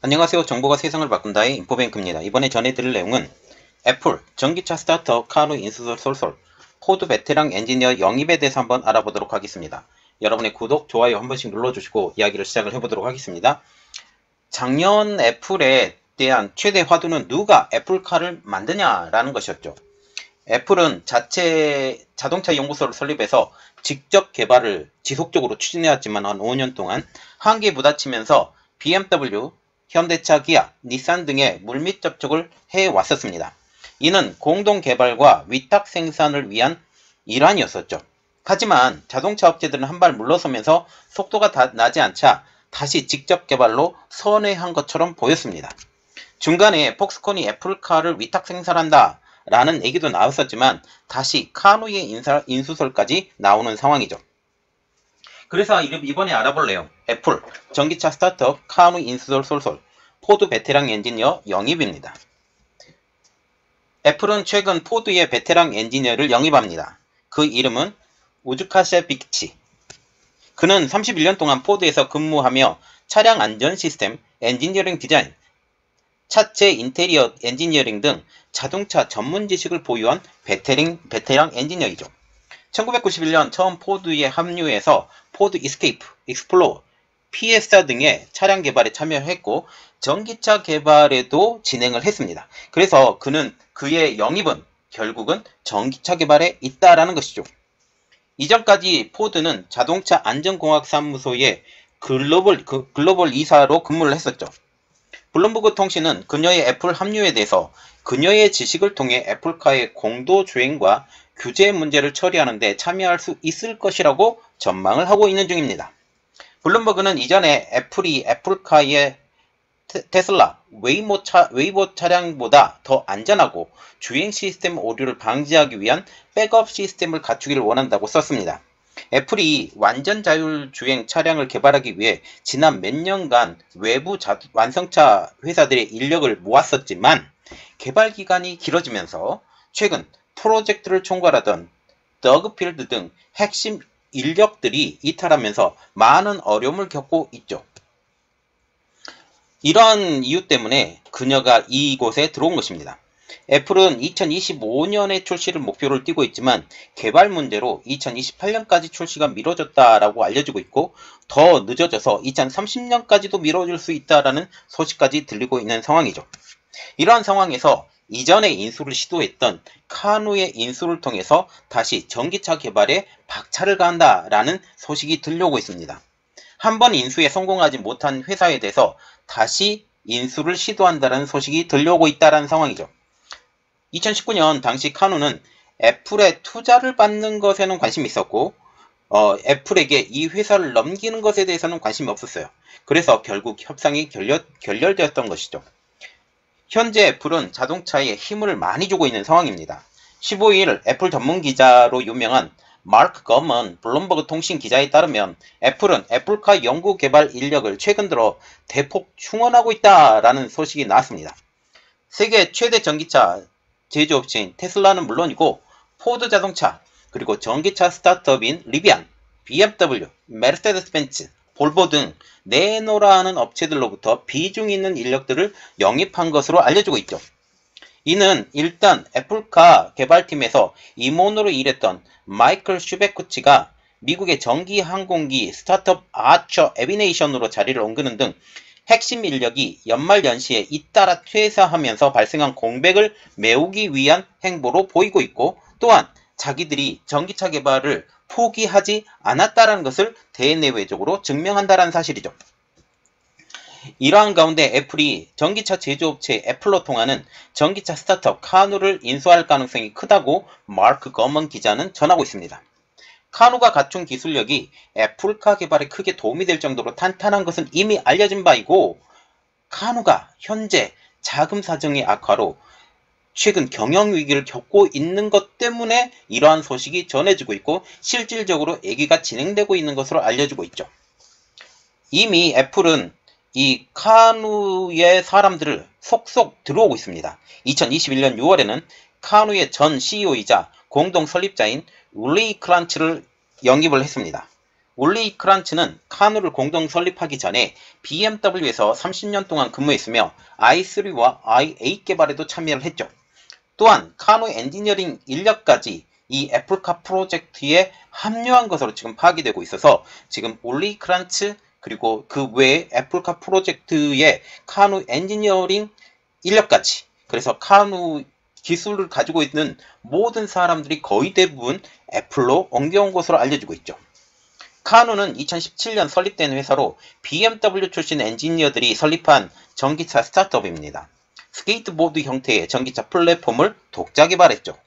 안녕하세요. 정보가 세상을 바꾼다의 인포뱅크입니다. 이번에 전해드릴 내용은 애플 전기차 스타트업 카누 인수설 솔솔 포드 베테랑 엔지니어 영입에 대해서 한번 알아보도록 하겠습니다. 여러분의 구독, 좋아요 한 번씩 눌러주시고 이야기를 시작을 해보도록 하겠습니다. 작년 애플에 대한 최대 화두는 누가 애플카를 만드냐라는 것이었죠. 애플은 자체 자동차 연구소를 설립해서 직접 개발을 지속적으로 추진해왔지만 한 5년 동안 한계에 부딪히면서 BMW, 현대차, 기아, 닛산 등의 물밑 접촉을 해왔었습니다. 이는 공동 개발과 위탁 생산을 위한 일환이었었죠. 하지만 자동차 업체들은 한 발 물러서면서 속도가 나지 않자 다시 직접 개발로 선회한 것처럼 보였습니다. 중간에 폭스콘이 애플카를 위탁 생산한다 라는 얘기도 나왔었지만 다시 카누의 인수설까지 나오는 상황이죠. 그래서 이번에 알아볼 내용 애플 전기차 스타트업 카누 인수설 솔솔 포드 베테랑 엔지니어 영입입니다. 애플은 최근 포드의 베테랑 엔지니어를 영입합니다. 그 이름은 우즈카셰비치. 그는 31년 동안 포드에서 근무하며 차량 안전 시스템, 엔지니어링 디자인, 차체 인테리어 엔지니어링 등 자동차 전문 지식을 보유한 베테랑 엔지니어이죠. 1991년 처음 포드에 합류해서 포드 이스케이프, 익스플로어, 피에스타 등의 차량 개발에 참여했고 전기차 개발에도 진행을 했습니다. 그래서 그의 영입은 결국은 전기차 개발에 있다라는 것이죠. 이전까지 포드는 자동차 안전공학사무소의 글로벌 이사로 근무를 했었죠. 블룸버그 통신은 그녀의 애플 합류에 대해서 그녀의 지식을 통해 애플카의 공도 주행과 규제 문제를 처리하는 데 참여할 수 있을 것이라고 전망을 하고 있는 중입니다. 블룸버그는 이전에 애플이 애플카의 테슬라, 웨이모 차량보다 더 안전하고 주행 시스템 오류를 방지하기 위한 백업 시스템을 갖추기를 원한다고 썼습니다. 애플이 완전 자율 주행 차량을 개발하기 위해 지난 몇 년간 외부 완성차 회사들의 인력을 모았었지만 개발 기간이 길어지면서 최근 프로젝트를 총괄하던 더그필드 등 핵심 인력들이 이탈하면서 많은 어려움을 겪고 있죠. 이러한 이유 때문에 그녀가 이곳에 들어온 것입니다. 애플은 2025년에 출시를 목표를 띄고 있지만 개발 문제로 2028년까지 출시가 미뤄졌다라고 알려지고 있고 더 늦어져서 2030년까지도 미뤄질 수 있다라는 소식까지 들리고 있는 상황이죠. 이러한 상황에서 이전에 인수를 시도했던 카누의 인수를 통해서 다시 전기차 개발에 박차를 가한다라는 소식이 들려오고 있습니다. 한 번 인수에 성공하지 못한 회사에 대해서 다시 인수를 시도한다는 소식이 들려오고 있다는 상황이죠. 2019년 당시 카누는 애플에 투자를 받는 것에는 관심이 있었고 애플에게 이 회사를 넘기는 것에 대해서는 관심이 없었어요. 그래서 결국 협상이 결렬되었던 것이죠. 현재 애플은 자동차에 힘을 많이 주고 있는 상황입니다. 15일 애플 전문기자로 유명한 마크 거먼 블룸버그 통신 기자에 따르면 애플은 애플카 연구 개발 인력을 최근 들어 대폭 충원하고 있다라는 소식이 나왔습니다. 세계 최대 전기차 제조업체인 테슬라는 물론이고 포드 자동차, 그리고 전기차 스타트업인 리비안, BMW, 메르세데스 벤츠, 볼보 등 내노라는 업체들로부터 비중 있는 인력들을 영입한 것으로 알려지고 있죠. 이는 일단 애플카 개발팀에서 임원으로 일했던 마이클 슈베쿠치가 미국의 전기 항공기 스타트업 아처 에비네이션으로 자리를 옮기는 등 핵심 인력이 연말연시에 잇따라 퇴사하면서 발생한 공백을 메우기 위한 행보로 보이고 있고 또한 자기들이 전기차 개발을 포기하지 않았다는 것을 대내외적으로 증명한다는 사실이죠. 이러한 가운데 애플이 전기차 제조업체 애플로 통하는 전기차 스타트업 카누를 인수할 가능성이 크다고 마크 거먼 기자는 전하고 있습니다. 카누가 갖춘 기술력이 애플카 개발에 크게 도움이 될 정도로 탄탄한 것은 이미 알려진 바이고 카누가 현재 자금 사정의 악화로 최근 경영위기를 겪고 있는 것 때문에 이러한 소식이 전해지고 있고 실질적으로 얘기가 진행되고 있는 것으로 알려지고 있죠. 이미 애플은 이 카누의 사람들을 속속 들어오고 있습니다. 2021년 6월에는 카누의 전 CEO이자 공동 설립자인 울리 클란츠를 영입을 했습니다. 올리 크란츠는 카누를 공동 설립하기 전에 BMW에서 30년 동안 근무했으며 i3와 i8 개발에도 참여를 했죠. 또한 카누 엔지니어링 인력까지 이 애플카 프로젝트에 합류한 것으로 지금 파악이 되고 있어서 지금 올리 크란츠 그리고 그 외에 애플카 프로젝트의 카누 엔지니어링 인력까지, 그래서 카누 기술을 가지고 있는 모든 사람들이 거의 대부분 애플로 옮겨온 것으로 알려지고 있죠. 카누는 2017년 설립된 회사로 BMW 출신 엔지니어들이 설립한 전기차 스타트업입니다. 스케이트보드 형태의 전기차 플랫폼을 독자 개발했죠.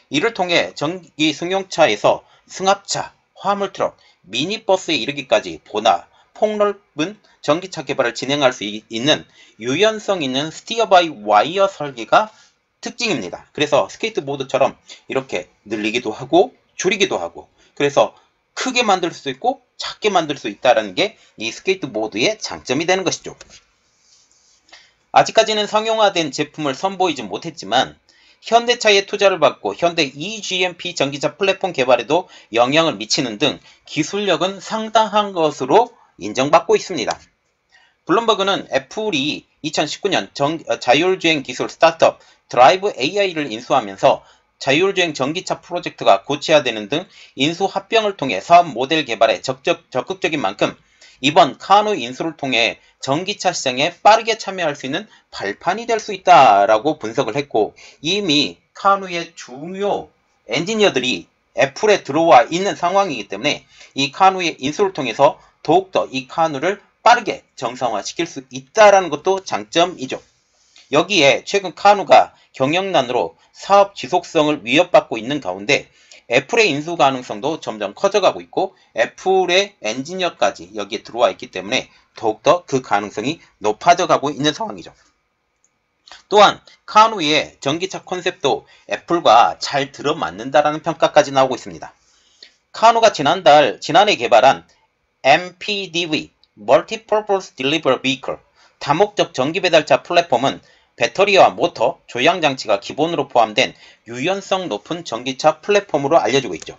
이를 통해 전기 승용차에서 승합차, 화물트럭, 미니버스에 이르기까지 보다 폭넓은 전기차 개발을 진행할 수 있는 유연성 있는 스티어 바이 와이어 설계가 특징입니다. 그래서 스케이트보드처럼 이렇게 늘리기도 하고 줄이기도 하고, 그래서 크게 만들 수 있고 작게 만들 수 있다는 게 이 스케이트보드의 장점이 되는 것이죠. 아직까지는 상용화된 제품을 선보이지 못했지만 현대차에 투자를 받고 현대 eGMP 전기차 플랫폼 개발에도 영향을 미치는 등 기술력은 상당한 것으로 인정받고 있습니다. 블룸버그는 애플이 2019년 자율주행 기술 스타트업 드라이브 AI를 인수하면서 자율주행 전기차 프로젝트가 구체화되는 등 인수 합병을 통해 사업 모델 개발에 적극적인 만큼 이번 카누 인수를 통해 전기차 시장에 빠르게 참여할 수 있는 발판이 될 수 있다라고 분석을 했고, 이미 카누의 중요 엔지니어들이 애플에 들어와 있는 상황이기 때문에 이 카누의 인수를 통해서 더욱더 이 카누를 빠르게 정상화시킬 수 있다는 것도 장점이죠. 여기에 최근 카누가 경영난으로 사업 지속성을 위협받고 있는 가운데 애플의 인수 가능성도 점점 커져가고 있고 애플의 엔지니어까지 여기에 들어와 있기 때문에 더욱더 그 가능성이 높아져 가고 있는 상황이죠. 또한 카누의 전기차 컨셉도 애플과 잘 들어맞는다라는 평가까지 나오고 있습니다. 카누가 지난해 개발한 MPDV (Multi-Purpose Delivery Vehicle) 다목적 전기배달차 플랫폼은 배터리와 모터, 조향장치가 기본으로 포함된 유연성 높은 전기차 플랫폼으로 알려지고 있죠.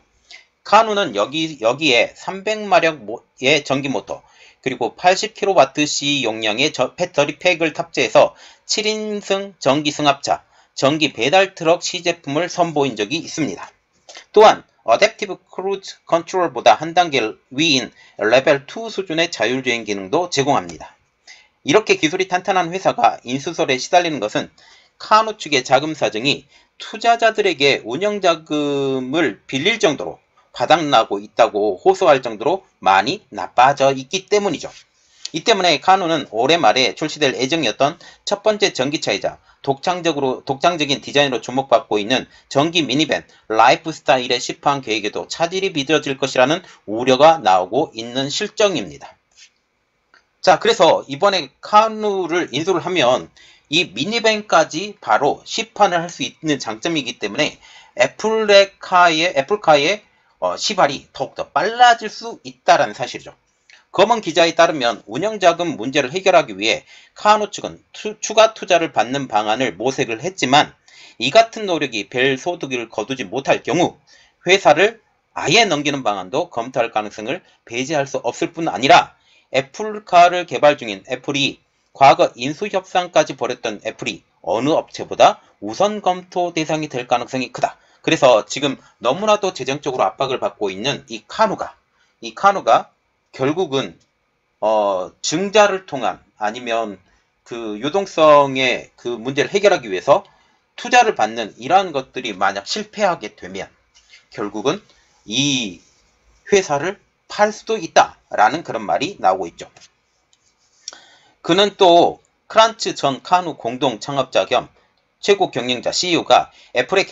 카누는 여기에 300마력의 전기모터, 그리고 80kWh 용량의 배터리 팩을 탑재해서 7인승 전기승합차, 전기배달트럭 시제품을 선보인 적이 있습니다. 또한 어댑티브 크루즈 컨트롤보다 한 단계 위인 레벨 2 수준의 자율주행 기능도 제공합니다. 이렇게 기술이 탄탄한 회사가 인수설에 시달리는 것은 카누 측의 자금 사정이 투자자들에게 운영자금을 빌릴 정도로 바닥나고 있다고 호소할 정도로 많이 나빠져 있기 때문이죠. 이 때문에 카누는 올해 말에 출시될 예정이었던 첫 번째 전기차이자 독창적인 디자인으로 주목받고 있는 전기 미니밴 라이프스타일의 시판 계획에도 차질이 빚어질 것이라는 우려가 나오고 있는 실정입니다. 자, 그래서 이번에 카누를 인수를 하면 이 미니밴까지 바로 시판을 할 수 있는 장점이기 때문에 애플카의 시발이 더욱더 빨라질 수 있다는 사실이죠. 검은 기자에 따르면 운영자금 문제를 해결하기 위해 카누 측은 추가 투자를 받는 방안을 모색을 했지만 이 같은 노력이 별 소득을 거두지 못할 경우 회사를 아예 넘기는 방안도 검토할 가능성을 배제할 수 없을 뿐 아니라 애플카를 개발 중인 애플이 과거 인수협상까지 벌였던 애플이 어느 업체보다 우선 검토 대상이 될 가능성이 크다. 그래서 지금 너무나도 재정적으로 압박을 받고 있는 이 카누가 결국은 증자를 통한 아니면 그 유동성의 그 문제를 해결하기 위해서 투자를 받는 이러한 것들이 만약 실패하게 되면 결국은 이 회사를 팔 수도 있다라는 그런 말이 나오고 있죠. 그는 또 크란츠 전 카누 공동 창업자 겸 최고 경영자 CEO가 애플의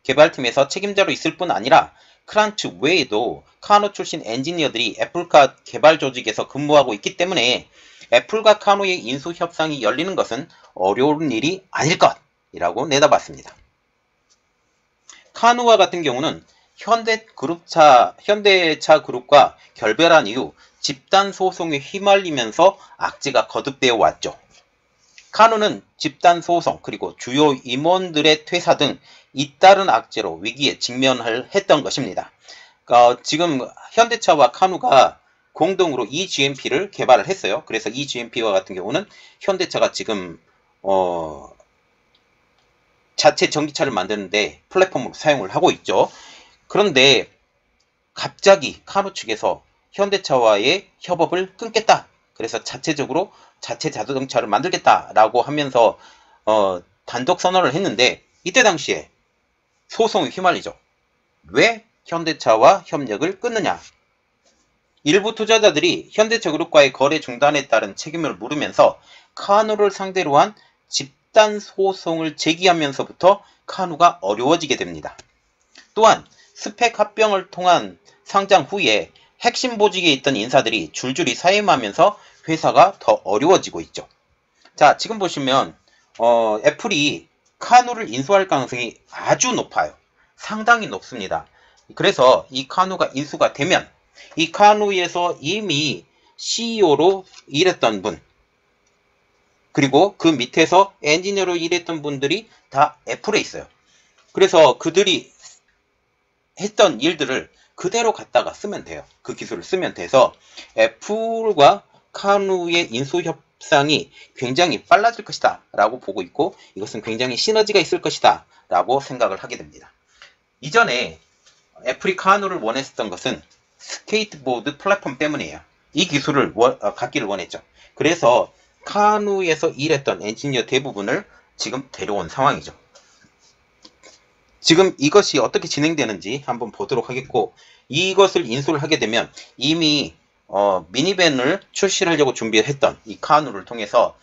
개발팀에서 책임자로 있을 뿐 아니라 크란츠 외에도 카누 출신 엔지니어들이 애플카 개발 조직에서 근무하고 있기 때문에 애플과 카누의 인수 협상이 열리는 것은 어려운 일이 아닐 것이라고 내다봤습니다. 카누와 같은 경우는 현대차 그룹과 결별한 이후 집단 소송에 휘말리면서 악재가 거듭되어 왔죠. 카누는 집단 소송 그리고 주요 임원들의 퇴사 등 잇따른 악재로 위기에 직면했던 것입니다. 지금 현대차와 카누가 공동으로 eGMP를 개발을 했어요. 그래서 eGMP와 같은 경우는 현대차가 지금 자체 전기차를 만드는데 플랫폼으로 사용을 하고 있죠. 그런데 갑자기 카누 측에서 현대차와의 협업을 끊겠다. 그래서 자체적으로 자체 자동차를 만들겠다라고 하면서 단독 선언을 했는데, 이때 당시에 소송이 휘말리죠. 왜 현대차와 협력을 끊느냐? 일부 투자자들이 현대차 그룹과의 거래 중단에 따른 책임을 물으면서 카누를 상대로 한 집단 소송을 제기하면서부터 카누가 어려워지게 됩니다. 또한 스펙 합병을 통한 상장 후에 핵심 보직에 있던 인사들이 줄줄이 사임하면서 회사가 더 어려워지고 있죠. 자, 지금 보시면 애플이 카누를 인수할 가능성이 아주 높아요. 상당히 높습니다. 그래서 이 카누가 인수가 되면 이 카누에서 이미 CEO로 일했던 분, 그리고 그 밑에서 엔지니어로 일했던 분들이 다 애플에 있어요. 그래서 그들이 했던 일들을 그대로 갖다가 쓰면 돼요. 그 기술을 쓰면 돼서 애플과 카누의 인수 협상이 굉장히 빨라질 것이다 라고 보고 있고, 이것은 굉장히 시너지가 있을 것이다 라고 생각을 하게 됩니다. 이전에 애플이 카누를 원했었던 것은 스케이트보드 플랫폼 때문이에요. 이 기술을 갖기를 원했죠. 그래서 카누에서 일했던 엔지니어 대부분을 지금 데려온 상황이죠. 지금 이것이 어떻게 진행되는지 한번 보도록 하겠고, 이것을 인수를 하게 되면 이미 미니밴을 출시하려고 준비했던 이 카누를 통해서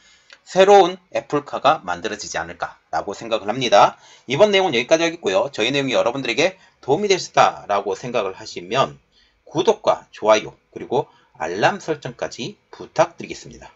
새로운 애플카가 만들어지지 않을까라고 생각을 합니다. 이번 내용은 여기까지 하겠고요. 저희 내용이 여러분들에게 도움이 됐다라고 생각을 하시면 구독과 좋아요 그리고 알람 설정까지 부탁드리겠습니다.